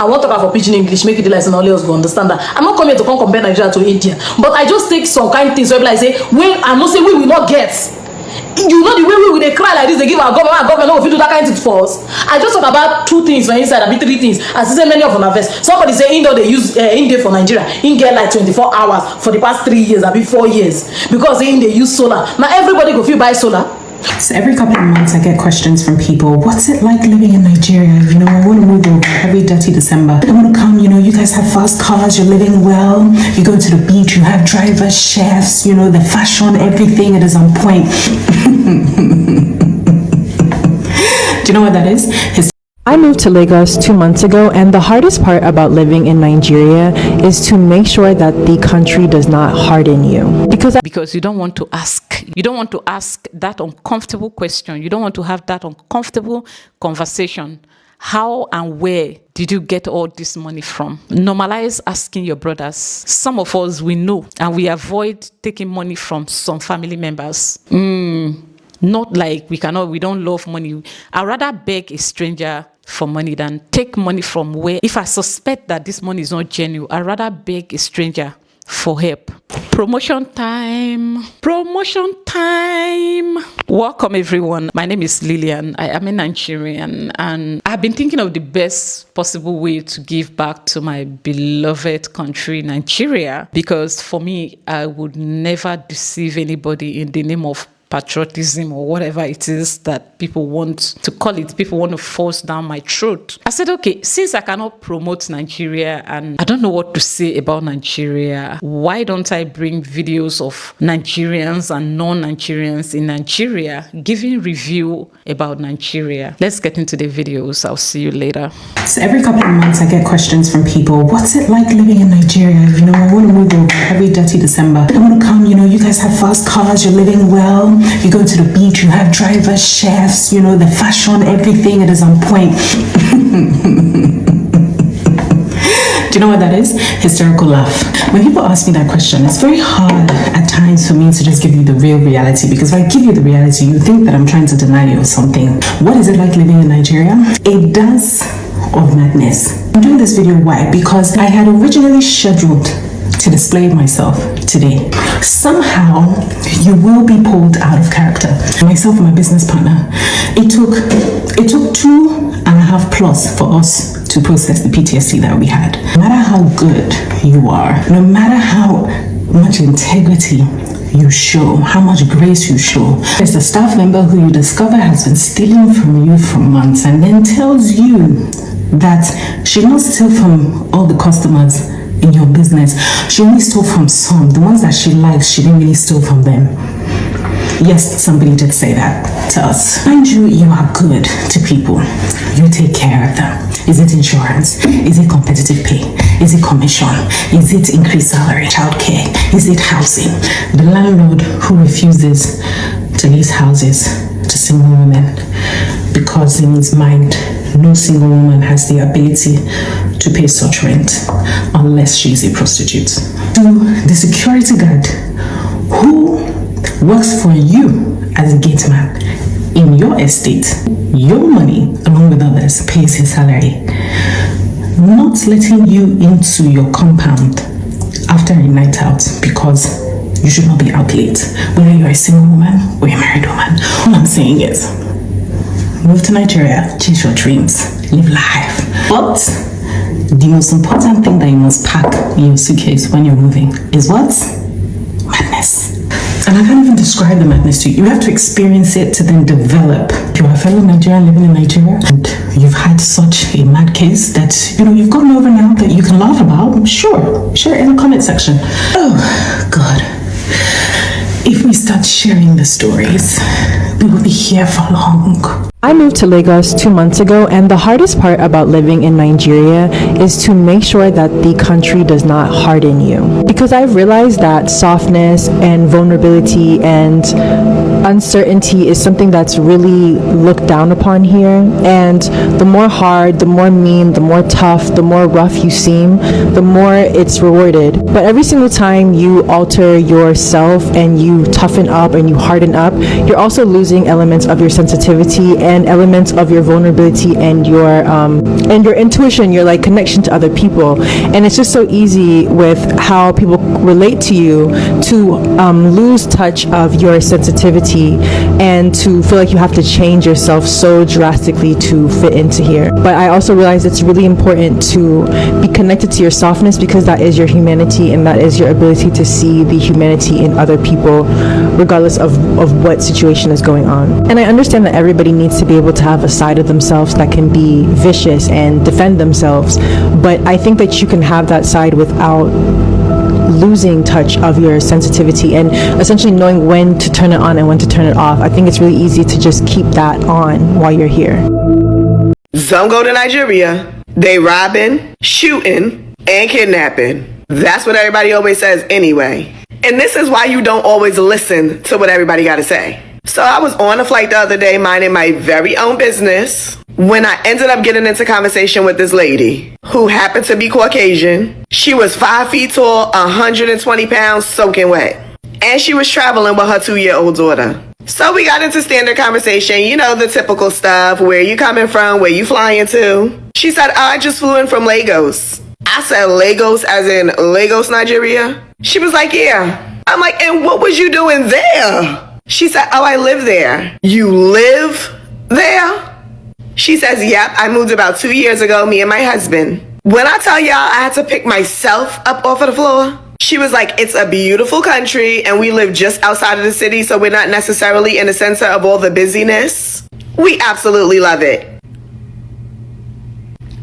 I want to talk for pidgin English, make it like and all else go understand that. I'm not coming to come compare Nigeria to India, but I just take some kind of things where I say, when I must say we will not get. You know the way we will cry like this, they give our government no, if you do that kind of thing for us. I just talk about two things for inside, I mean three things. As I say, many of them are first. Somebody say Indo they use India for Nigeria. In get like 24 hours for the past 3 years, I mean 4 years, because in they use solar. Now everybody go feel buy solar. So every couple of months I get questions from people. What's it like living in Nigeria? You know, I want to move over every dirty December. I want to come, you know, you guys have fast cars, you're living well, you go to the beach, you have drivers, chefs, you know, the fashion, everything, it is on point. Do you know what that is? I moved to Lagos 2 months ago, and the hardest part about living in Nigeria is to make sure that the country does not harden you. Because you don't want to ask. You don't want to ask that uncomfortable question. You don't want to have that uncomfortable conversation. How and where did you get all this money from? Normalize asking your brothers. Some of us, we know, and we avoid taking money from some family members. Not like we don't love money. I'd rather beg a stranger for money than take money from where, if I suspect that this money is not genuine, I'd rather beg a stranger for help. Promotion time. Welcome everyone. My name is Lillian. I am a Nigerian, and I've been thinking of the best possible way to give back to my beloved country, Nigeria, because for me, I would never deceive anybody in the name of patriotism or whatever it is that people want to call it. People want to force down my throat. I said, okay, since I cannot promote Nigeria and I don't know what to say about Nigeria, why don't I bring videos of Nigerians and non-Nigerians in Nigeria giving review about Nigeria? Let's get into the videos. I'll see you later. So every couple of months I get questions from people. What's it like living in Nigeria? You know, I want to move over every dirty December. I want to come, you know, you guys have fast cars, you're living well, you go to the beach, you have drivers, chefs, you know, the fashion, everything, it is on point. Do you know what that is? Hysterical laugh. When people ask me that question, it's very hard at times for me to just give you the real reality, because if I give you the reality, you think that I'm trying to deny you or something. What is it like living in Nigeria? A dance of madness. I'm doing this video, why? Because I had originally scheduled to display myself today. Somehow you will be pulled out of character. Myself and my business partner, it took 2.5 plus for us to process the PTSD that we had. No matter how good you are, no matter how much integrity you show, how much grace you show, there's a staff member who you discover has been stealing from you for months and then tells you that she not steal from all the customers in your business. She only stole from some. The ones that she likes, she didn't really steal from them. Yes, somebody did say that to us. Mind you, you are good to people. You take care of them. Is it insurance? Is it competitive pay? Is it commission? Is it increased salary? Childcare? Is it housing? The landlord who refuses to lease houses to single women because in his mind, no single woman has the ability to pay such rent unless she is a prostitute. To the security guard who works for you as a gate man in your estate, your money along with others pays his salary, not letting you into your compound after a night out because you should not be out late, whether you're a single woman or a married woman. All I'm saying is, move to Nigeria, chase your dreams, live life. But the most important thing that you must pack in your suitcase when you're moving is what? Madness. And I can't even describe the madness to you. You have to experience it to then develop. If you're a fellow Nigerian living in Nigeria and you've had such a mad case that, you know, you've gotten over now that you can laugh about, sure, share it in the comment section. Oh, God. If we start sharing the stories, we will be here for long. I moved to Lagos 2 months ago, and the hardest part about living in Nigeria is to make sure that the country does not harden you. Because I've realized that softness and vulnerability and uncertainty is something that's really looked down upon here, and the more hard, the more mean, the more tough, the more rough you seem, the more it's rewarded. But every single time you alter yourself and you toughen up and you harden up, you're also losing elements of your sensitivity and elements of your vulnerability and your intuition, your like connection to other people. And it's just so easy with how people relate to you to lose touch of your sensitivity and to feel like you have to change yourself so drastically to fit into here. But I also realize it's really important to be connected to your softness, because that is your humanity and that is your ability to see the humanity in other people regardless of what situation is going on. And I understand that everybody needs to be able to have a side of themselves that can be vicious and defend themselves, but I think that you can have that side without losing touch of your sensitivity and essentially knowing when to turn it on and when to turn it off. I think it's really easy to just keep that on while you're here. Some go to Nigeria, they robbing, shooting, and kidnapping. That's what everybody always says anyway. And this is why you don't always listen to what everybody got to say. So I was on a flight the other day minding my very own business when I ended up getting into conversation with this lady who happened to be Caucasian. She was 5 feet tall, 120 pounds, soaking wet. And she was traveling with her 2-year-old daughter. So we got into standard conversation, you know, the typical stuff, where you coming from, where you flying to. She said, I just flew in from Lagos. I said, Lagos as in Lagos, Nigeria? She was like, yeah. I'm like, and what was you doing there? She said, oh, I live there. You live there? She says, yep, I moved about 2 years ago, me and my husband. When I tell y'all I had to pick myself up off of the floor, she was like, it's a beautiful country and we live just outside of the city, so we're not necessarily in the center of all the busyness. We absolutely love it.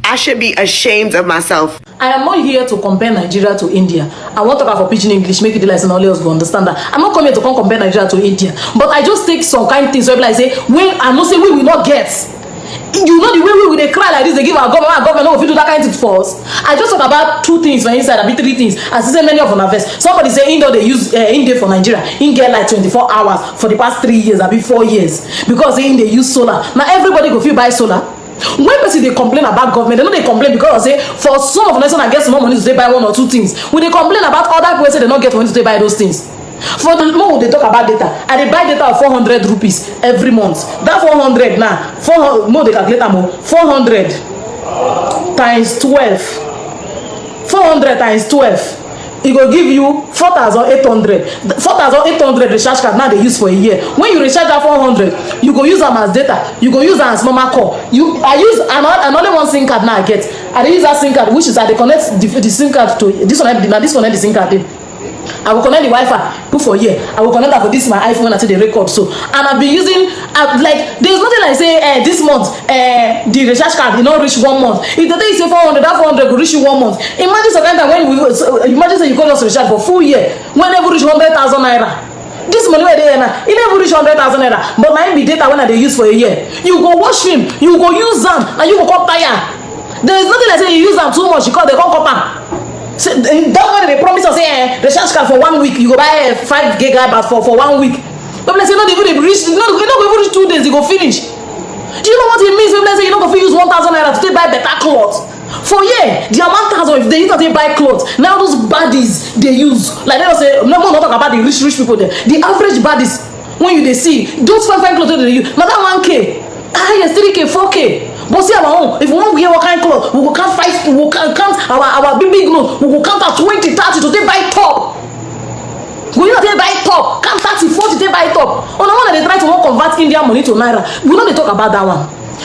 I should be ashamed of myself. I am not here to compare Nigeria to India. I want to talk for pidgin English, make it like and all else go understand that. I'm not coming here to compare Nigeria to India, but I just take some kind of things where I say, when I know say we will not get. You know the way we will cry like this, they give our government no, if you do that kind of thing for us. I just talk about 2 things for inside, I mean 3 things. As I say, many of them are first. Somebody say India they use India for Nigeria. In get like 24 hours for the past 3 years, I mean 4 years, because India use solar. Now everybody go feel buy solar. When people they complain about government, they know they complain because say for some of them I get more money to buy 1 or 2 things. When they complain about other people say they don't get money to buy those things. For the more they talk about data, and they buy data of 400 rupees every month. That 400 now, 400 more they calculate more. 400 times 12. 400 times 12. It will give you 4,800. 4,800 recharge card now they use for a year. When you recharge that 400, you go use them as data. You go use them as normal call. I use another one SIM card now I get. I use that SIM card, which is I connect the SIM card to this one. Now this one the SIM card. I will connect the Wi-Fi put for a year. I will connect that for this my iPhone until they record. So and I've been using like there's nothing like say this month the recharge card not reach 1 month. If the day you say 400, that 400 will reach you 1 month. Imagine some kind of when imagine say you call us recharge for full year when never reach 100,000 naira. This money where they now it never reach 100,000 naira, but mine be data when they use for a year. You go watch film, you go use them, and you go come tire. There is nothing like say you use them too much because they can't copper. So that when they promise us say recharge card for 1 week, you go buy 5 gigabytes for 1 week. But let's say not even reach, not even reach 2 days, you go finish. Do you know what it means when let's say you don't go use 1,000 naira to buy better clothes? For yeah, the amount thousand if they use to buy clothes. Now those baddies they use, like they don't say no more not talk about the rich people there. The average baddies when you they see those fine clothes they use, now that 1K, yes 3K, 4K. But see our own, if we want to wear what kind of clothes, we will count 5, we will count our big note, we will count out 20, 30 to buy top. We not buy top, count 30, 40 to buy top. On the one that they try to convert Indian money to Naira, we know they talk about that one.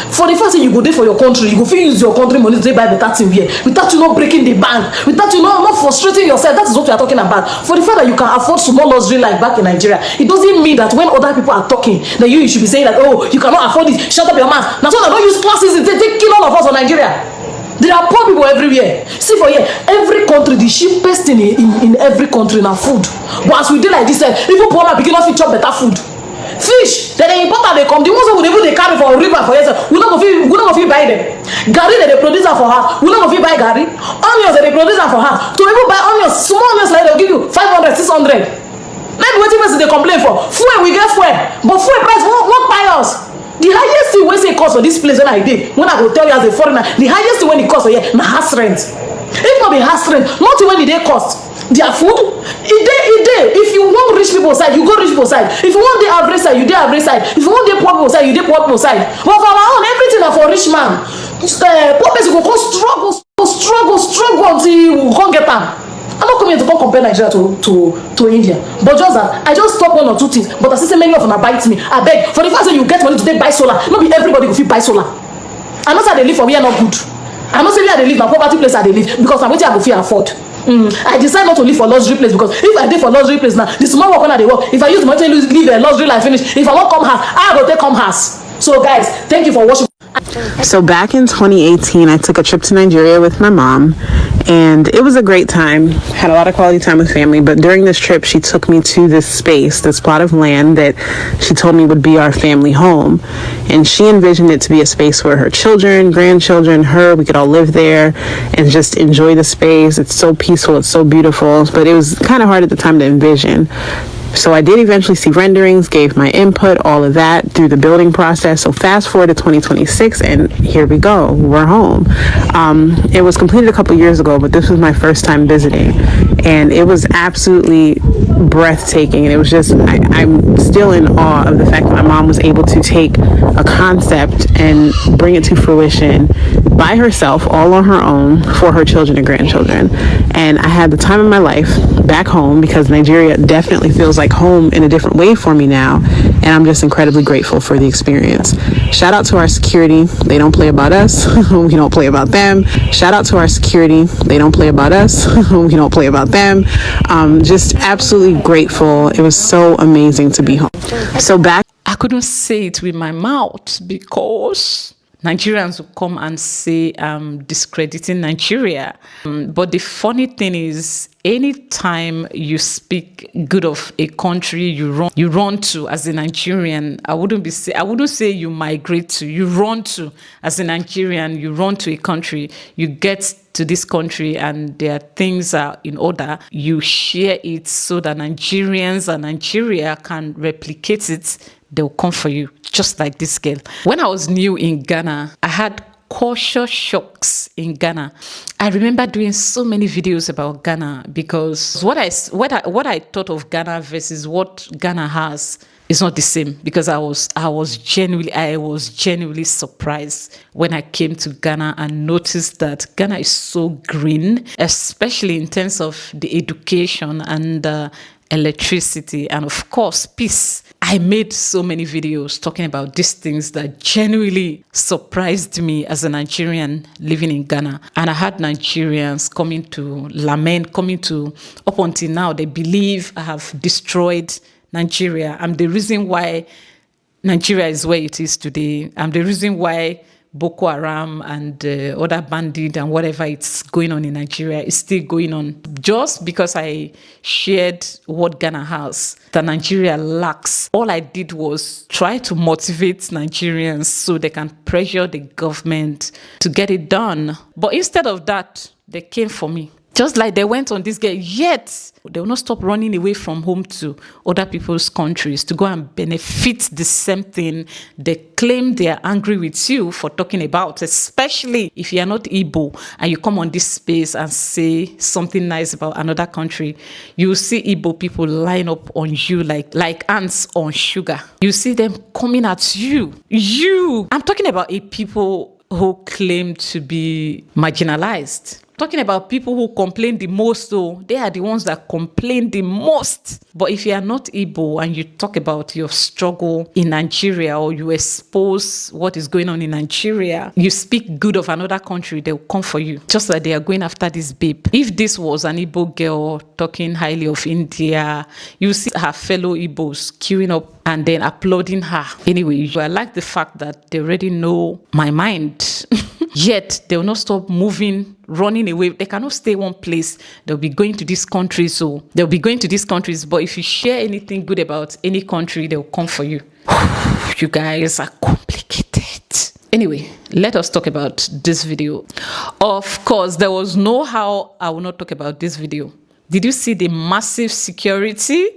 For the first thing you go there for your country, you go feel use your country money to buy better thing here, without you not breaking the bank, without you not frustrating yourself. That is what we are talking about. For the fact that you can afford small luxury like back in Nigeria, it doesn't mean that when other people are talking, that you should be saying that oh you cannot afford it. Shut up your mouth. Now so that don't use classes, they kill all of us in Nigeria. There are poor people everywhere. See for here, every country, the cheapest thing in every country now food. But as we do like this, even poor man begin to chop better food. Fish that they import and they come, the ones who they carry for a river for yourself, we not go fit buy them. Gari that they produce for her, we not go fit buy gari. Onions that they produce for her, to even buy onions, small onions like they'll give you 500, 600. Maybe wetin person dey complain for fuel, we get fuel, but fuel price won't buy us. The highest thing wey say cost for this place when I dey, when I go tell you as a foreigner, the highest thing when e cost for here na house rent. If not be house rent, nothing when e dey cost. Their food, e dey. If you wan rich people side, you go rich people side. If you wan dey average side, you dey average side. If you wan dey poor people side, you dey poor people side. But for our own, everything na for rich man. Poor person go come struggle until you come get am. I'm not coming to come compare Nigeria to India, but just that I just stop one or two things. But I see say many of them bite me. I beg for the fact that you get money to take buy solar. Not be everybody go fit buy solar. I know say they live for where not good. I know say where they live na poverty place I dey live because na wetin I go fit afford. I decide not to live for luxury place because if I dey for luxury place now, the small work when I dey work, if I use the money to live a luxury life finish, if I wan come house, I go take come house. So guys, thank you for watching. So back in 2018, I took a trip to Nigeria with my mom, and it was a great time. Had a lot of quality time with family, but during this trip, she took me to this space, this plot of land that she told me would be our family home. And she envisioned it to be a space where her children, grandchildren, we could all live there and just enjoy the space. It's so peaceful, it's so beautiful, but it was kind of hard at the time to envision. So I did eventually see renderings, gave my input, all of that through the building process. So fast forward to 2026 and here we go, we're home. It was completed a couple years ago, but this was my first time visiting, and it was absolutely breathtaking. And it was just, I'm still in awe of the fact that my mom was able to take a concept and bring it to fruition by herself, all on her own, for her children and grandchildren. And I had the time of my life back home because Nigeria definitely feels like home in a different way for me now, and I'm just incredibly grateful for the experience. Shout out to our security. They don't play about us. We don't play about them. Shout out to our security. They don't play about us. We don't play about them. Just absolutely grateful. It was so amazing to be home. So back, I couldn't say it with my mouth because Nigerians will come and say I'm discrediting Nigeria. But the funny thing is, anytime you speak good of a country you run to as a Nigerian, I wouldn't say you migrate to, you run to as a Nigerian, you run to a country, you get to this country and their things are in order, you share it so that Nigerians and Nigeria can replicate it. They'll come for you, just like this girl. When I was new in Ghana, I had culture shocks in Ghana. I remember doing so many videos about Ghana because what I thought of Ghana versus what Ghana has is not the same, because I was genuinely surprised when I came to Ghana and noticed that Ghana is so green, especially in terms of the education and electricity and of course peace. I made so many videos talking about these things that genuinely surprised me as a Nigerian living in Ghana. And I had Nigerians coming to lament, up until now, they believe I have destroyed Nigeria. I'm the reason why Nigeria is where it is today. I'm the reason why Boko Haram and other bandits and whatever it's going on in Nigeria is still going on. Just because I shared what Ghana has that Nigeria lacks, all I did was try to motivate Nigerians so they can pressure the government to get it done. But instead of that, they came for me. Just like they went on this girl, yet they will not stop running away from home to other people's countries to go and benefit the same thing they claim they are angry with you for talking about, especially if you are not Igbo and you come on this space and say something nice about another country. You see Igbo people line up on you like ants on sugar. You see them coming at you. I'm talking about a people who claim to be marginalized. Talking about people who complain the most, though, they are the ones that complain the most. But if you are not Igbo and you talk about your struggle in Nigeria or you expose what is going on in Nigeria, you speak good of another country, they'll come for you. Just like they are going after this babe. If this was an Igbo girl talking highly of India, you see her fellow Igbos queuing up and then applauding her. Anyway, I like the fact that they already know my mind. Yet they will not stop moving, running away. They cannot stay one place. They'll be going to these countries. But if you share anything good about any country, they'll come for you. You guys are complicated. Anyway, let us talk about this video. Of course, there was no how I will not talk about this video. Did you see the massive security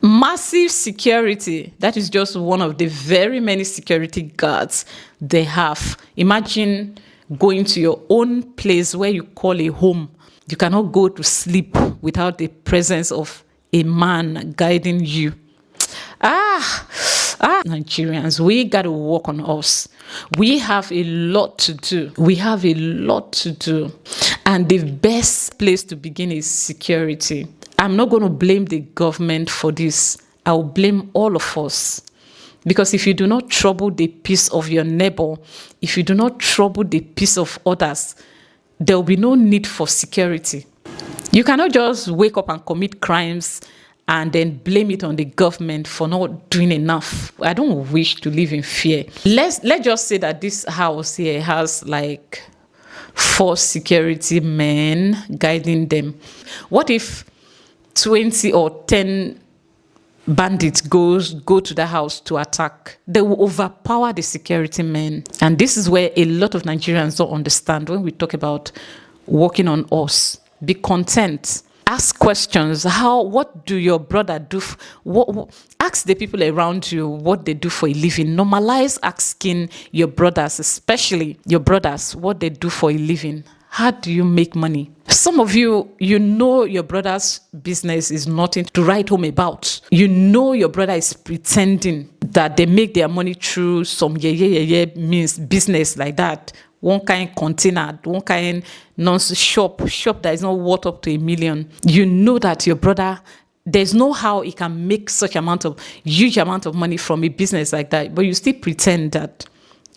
Massive security. That is just one of the very many security guards they have. Imagine going to your own place where you call a home. You cannot go to sleep without the presence of a man guiding you. Nigerians, we got to work on us. We have a lot to do. We have a lot to do. And the best place to begin is security. I'm not going to blame the government for this. I'll blame all of us. Because if you do not trouble the peace of your neighbor, if you do not trouble the peace of others, there will be no need for security. You cannot just wake up and commit crimes and then blame it on the government for not doing enough. I don't wish to live in fear. Let's just say that this house here has like 4 security men guiding them. What if 20 or 10 bandits go to the house to attack? They will overpower the security men. And this is where a lot of Nigerians don't understand when we talk about working on us. Be content. Ask questions. What do your brother do? Ask the people around you what they do for a living. Normalize asking your brothers, especially your brothers, what they do for a living. How do you make money? Some of you, you know your brother's business is nothing to write home about. You know your brother is pretending that they make their money through some means business like that. One kind container, one kind shop that is not worth up to $1 million. You know that your brother, there's no how he can make such huge amount of money from a business like that, but you still pretend that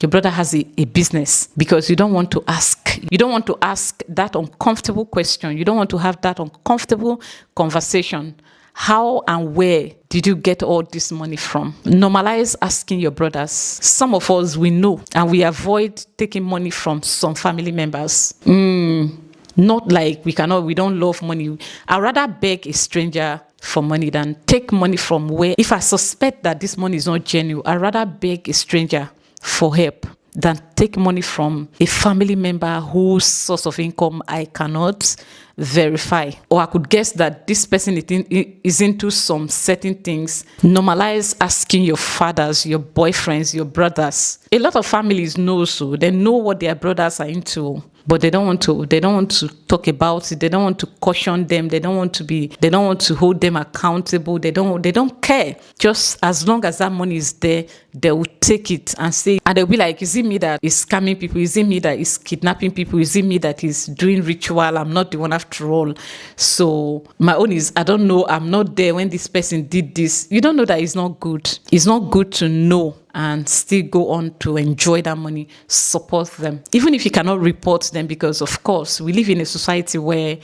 your brother has a business because you don't want to ask. You don't want to ask that uncomfortable question. You don't want to have that uncomfortable conversation. How and where did you get all this money from? Normalize asking your brothers. Some of us, we know, and we avoid taking money from some family members. Not like we don't love money. I'd rather beg a stranger for money than take money from where, if I suspect that this money is not genuine, I'd rather beg a stranger for help than take money from a family member whose source of income I cannot verify. Or I could guess that this person is into some certain things. Normalize asking your fathers, your boyfriends, your brothers. A lot of families know so. They know what their brothers are into. But they don't want to talk about it. They don't want to caution them. They don't want to hold them accountable. They don't care. Just as long as that money is there, they will take it and say, and they'll be like, is it me that is scamming people? Is it me that is kidnapping people? Is it me that is doing ritual? I'm not the one after all. So my own is, I don't know. I'm not there when this person did this. You don't know that it's not good. It's not good to know and still go on to enjoy that money. Support them. Even if you cannot report them, because of course we live in a society where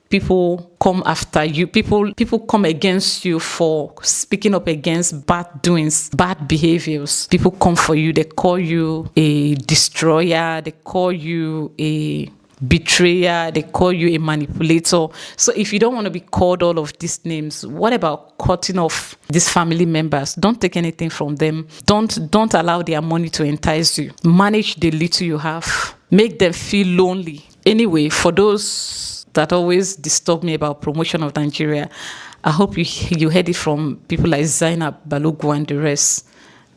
people come after you. People come against you for speaking up against bad doings, bad behaviors. People come for you. They call you a destroyer. They call you a betrayer, they call you a manipulator. So if you don't want to be called all of these names, what about cutting off these family members? Don't take anything from them. Don't allow their money to entice you. Manage the little you have. Make them feel lonely. Anyway, for those that always disturb me about promotion of Nigeria, I hope you heard it from people like Zainab Balogu and the rest.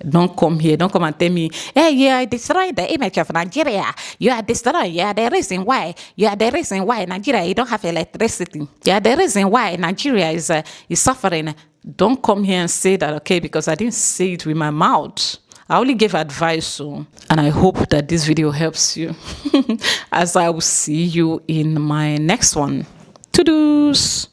Don't come here. Don't come and tell me, hey, you are destroying the image of Nigeria. You are destroying. You are the reason why. You are the reason why Nigeria, you don't have electricity. You are the reason why Nigeria is suffering. Don't come here and say that, okay, because I didn't say it with my mouth. I only gave advice, so, and I hope that this video helps you. As I will see you in my next one. To-dos.